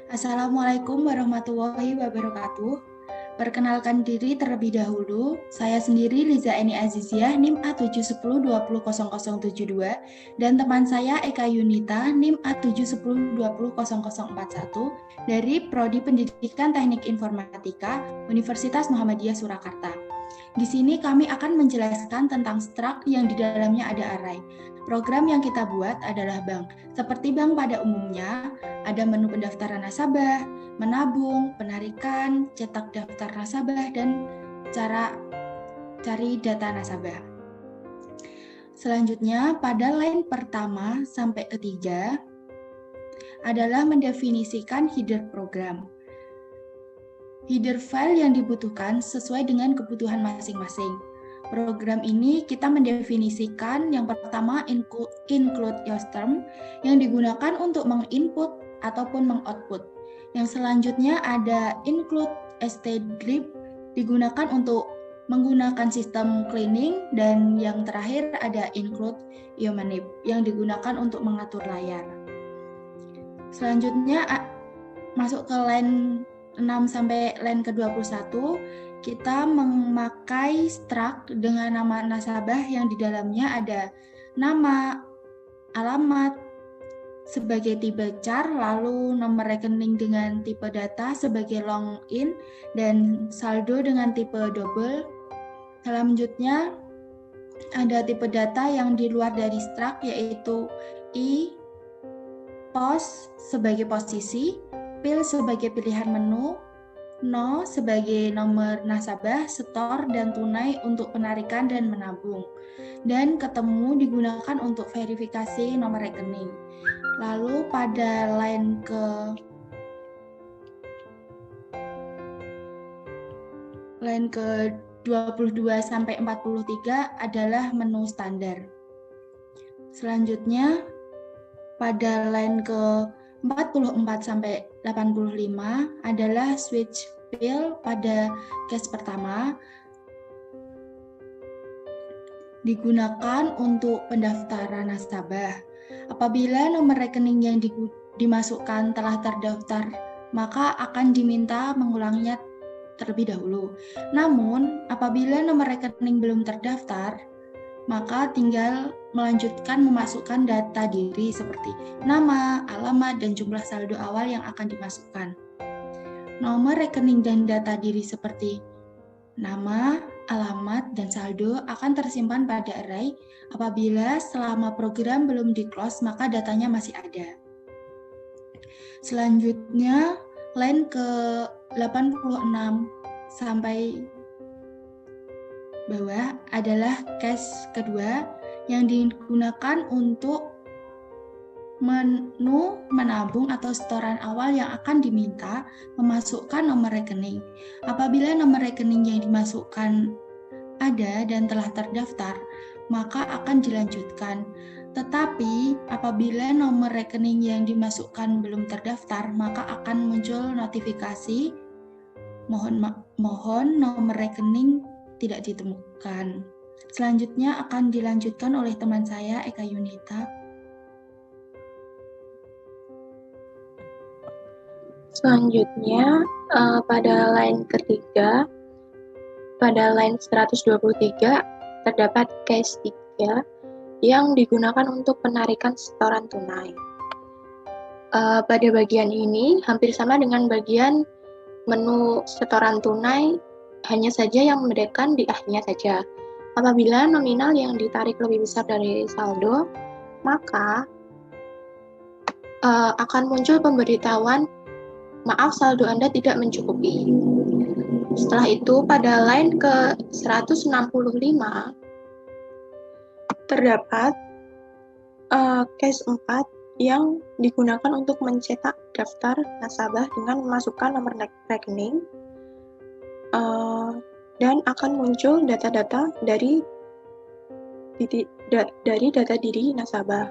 Assalamualaikum warahmatullahi wabarakatuh. Perkenalkan diri terlebih dahulu, saya sendiri Liza Eni Aziziah NIM A710200072 dan teman saya Eka Yunita NIM A710200041 dari Prodi Pendidikan Teknik Informatika Universitas Muhammadiyah Surakarta. Di sini kami akan menjelaskan tentang struct yang di dalamnya ada array. Program yang kita buat adalah bank. Seperti bank pada umumnya, ada menu pendaftaran nasabah, menabung, penarikan, cetak daftar nasabah, dan cara cari data nasabah. Selanjutnya, pada line pertama sampai ketiga adalah mendefinisikan header program. Header file yang dibutuhkan sesuai dengan kebutuhan masing-masing. Program ini kita mendefinisikan yang pertama include term yang digunakan untuk menginput ataupun mengoutput. Yang selanjutnya ada include stdlib digunakan untuk menggunakan sistem cleaning, dan yang terakhir ada include manip yang digunakan untuk mengatur layar. Selanjutnya masuk ke line 6 sampai line ke-21, kita memakai struct dengan nama nasabah yang di dalamnya ada nama, alamat sebagai tipe char, lalu nomor rekening dengan tipe data sebagai long in, dan saldo dengan tipe double. Selanjutnya ada tipe data yang di luar dari struct, yaitu pos sebagai posisi, pil sebagai pilihan menu, no sebagai nomor nasabah, setor dan tunai untuk penarikan dan menabung, dan ketemu digunakan untuk verifikasi nomor rekening. Lalu pada line ke 22 sampai 43 adalah menu standar. Selanjutnya pada line ke 44 sampai 85 adalah switch field. Pada case pertama digunakan untuk pendaftaran nasabah. Apabila nomor rekening yang dimasukkan telah terdaftar, maka akan diminta mengulanginya terlebih dahulu. Namun, apabila nomor rekening belum terdaftar, maka tinggal melanjutkan memasukkan data diri seperti nama, alamat, dan jumlah saldo awal yang akan dimasukkan. Nomor rekening dan data diri seperti nama, alamat, dan saldo akan tersimpan pada array. Apabila selama program belum di-close, maka datanya masih ada. Selanjutnya, line ke 86 sampai bawah adalah case kedua yang digunakan untuk menu menabung atau setoran awal yang akan diminta memasukkan nomor rekening. Apabila nomor rekening yang dimasukkan ada dan telah terdaftar, maka akan dilanjutkan. Tetapi apabila nomor rekening yang dimasukkan belum terdaftar, maka akan muncul notifikasi mohon nomor rekening tidak ditemukan. Selanjutnya akan dilanjutkan oleh teman saya Eka Yunita. Selanjutnya pada line ketiga, pada line 123 terdapat case 3 yang digunakan untuk penarikan setoran tunai. Pada bagian ini hampir sama dengan bagian menu setoran tunai, hanya saja yang membedakan di akhirnya saja. Apabila nominal yang ditarik lebih besar dari saldo, maka akan muncul pemberitahuan maaf, saldo Anda tidak mencukupi. Setelah itu, pada line ke 165 terdapat case 4 yang digunakan untuk mencetak daftar nasabah dengan memasukkan nomor rekening dan akan muncul data-data dari data diri nasabah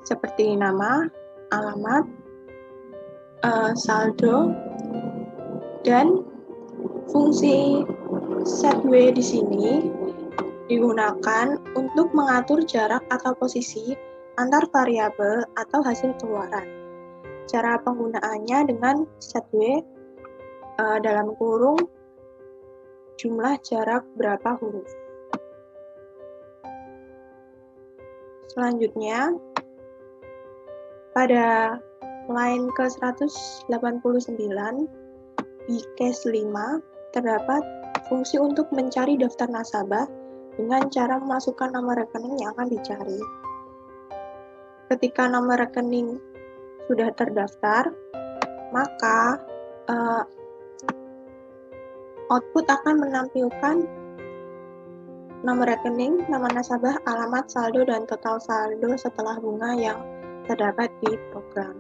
seperti nama, alamat, saldo, dan fungsi setW di sini digunakan untuk mengatur jarak atau posisi antar variabel atau hasil keluaran. Cara penggunaannya dengan set W dalam kurung jumlah jarak berapa huruf. Selanjutnya, pada line ke-189 di case 5 terdapat fungsi untuk mencari daftar nasabah dengan cara memasukkan nomor rekening yang akan dicari. Ketika nomor rekening sudah terdaftar, maka output akan menampilkan nomor rekening, nama nasabah, alamat, saldo, dan total saldo setelah bunga yang terdapat di program.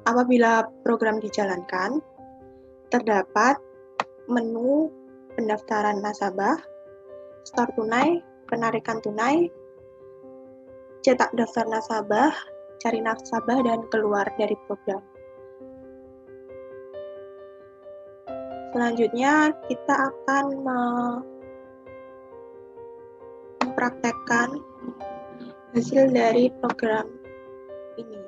Apabila program dijalankan, terdapat menu pendaftaran nasabah, store tunai, penarikan tunai, cetak daftar nasabah, cari nasabah, dan keluar dari program. Selanjutnya, kita akan mempraktekkan hasil dari program ini.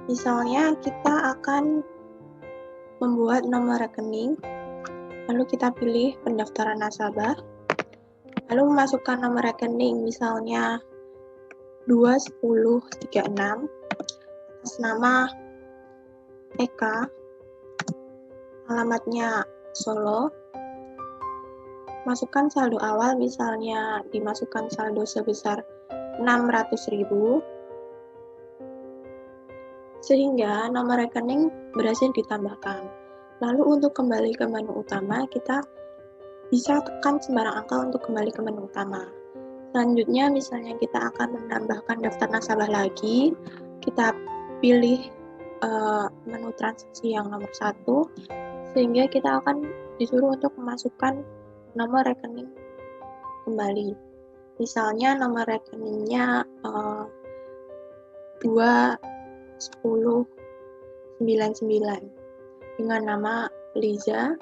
Misalnya, kita akan membuat nomor rekening, lalu kita pilih pendaftaran nasabah, lalu memasukkan nomor rekening, misalnya 21036 atas nama Eka, alamatnya Solo, masukkan saldo awal, misalnya dimasukkan saldo sebesar 600.000, sehingga nomor rekening berhasil ditambahkan. Lalu untuk kembali ke menu utama, kita bisa tekan sembarang angka untuk kembali ke menu utama. Selanjutnya, misalnya kita akan menambahkan daftar nasabah lagi, kita pilih menu transaksi yang nomor 1, sehingga kita akan disuruh untuk memasukkan nomor rekening kembali. Misalnya nomor rekeningnya 21099 dengan nama Liza,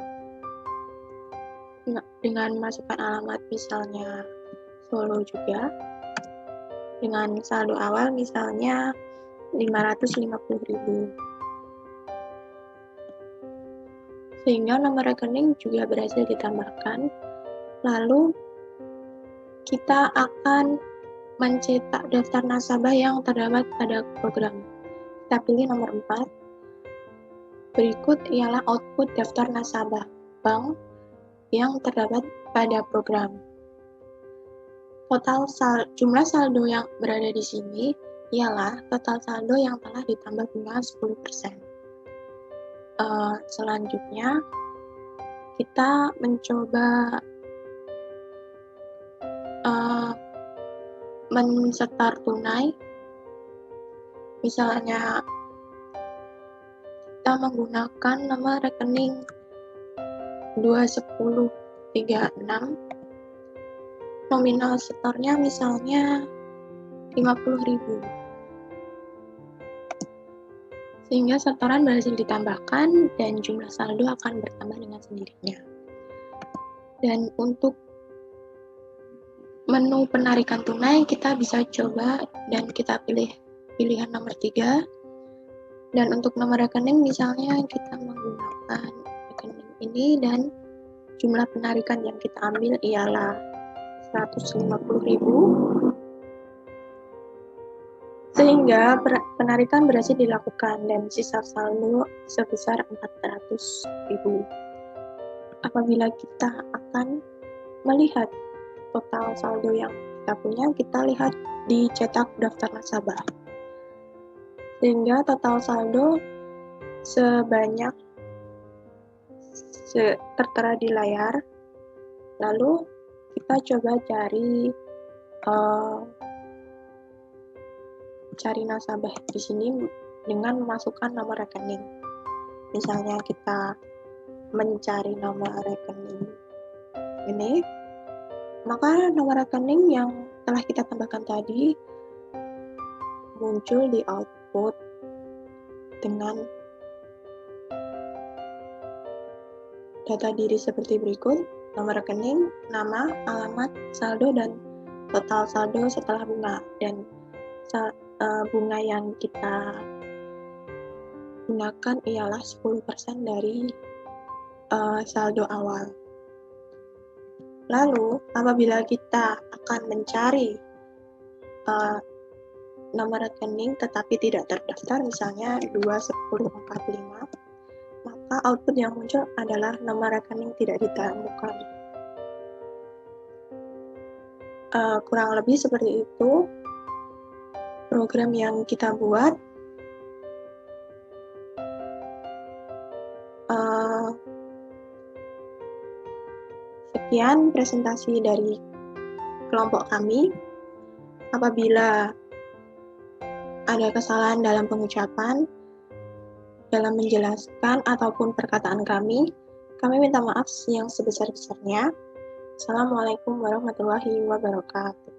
dengan masukkan alamat misalnya Solo juga, dengan saldo awal misalnya 550.000. Sehingga nomor rekening juga berhasil ditambahkan. Lalu kita akan mencetak daftar nasabah yang terdapat pada program. Kita pilih nomor 4. Berikut ialah output daftar nasabah bank yang terdapat pada program. Total jumlah saldo yang berada di sini ialah total saldo yang telah ditambah bunga 10%. Selanjutnya, kita mencoba men-setar tunai. Misalnya, kita menggunakan nomor rekening 21036, nominal setornya misalnya 50.000. Sehingga setoran berhasil ditambahkan dan jumlah saldo akan bertambah dengan sendirinya. Dan untuk menu penarikan tunai, kita bisa coba dan kita pilih pilihan nomor 3. Dan untuk nomor rekening misalnya kita menggunakan rekening ini dan jumlah penarikan yang kita ambil ialah 150.000. Sehingga penarikan berhasil dilakukan dan sisa saldo sebesar 400.000. Apabila kita akan melihat total saldo yang kita punya, kita lihat di cetak daftar nasabah. Sehingga total saldo sebanyak tertera di layar. Lalu kita coba cari nasabah di sini dengan memasukkan nomor rekening. Misalnya kita mencari nomor rekening ini, maka nomor rekening yang telah kita tambahkan tadi muncul di output dengan data diri seperti berikut. nomor rekening, nama, alamat, saldo, dan total saldo setelah bunga. Dan bunga yang kita gunakan ialah 10% dari saldo awal. Lalu, apabila kita akan mencari nomor rekening tetapi tidak terdaftar, misalnya 21045, maka output yang muncul adalah nomor rekening tidak ditemukan. Kurang lebih seperti itu program yang kita buat. Sekian presentasi dari kelompok kami. Apabila ada kesalahan dalam pengucapan, dalam menjelaskan ataupun perkataan kami minta maaf yang sebesar-besarnya. Assalamualaikum warahmatullahi wabarakatuh.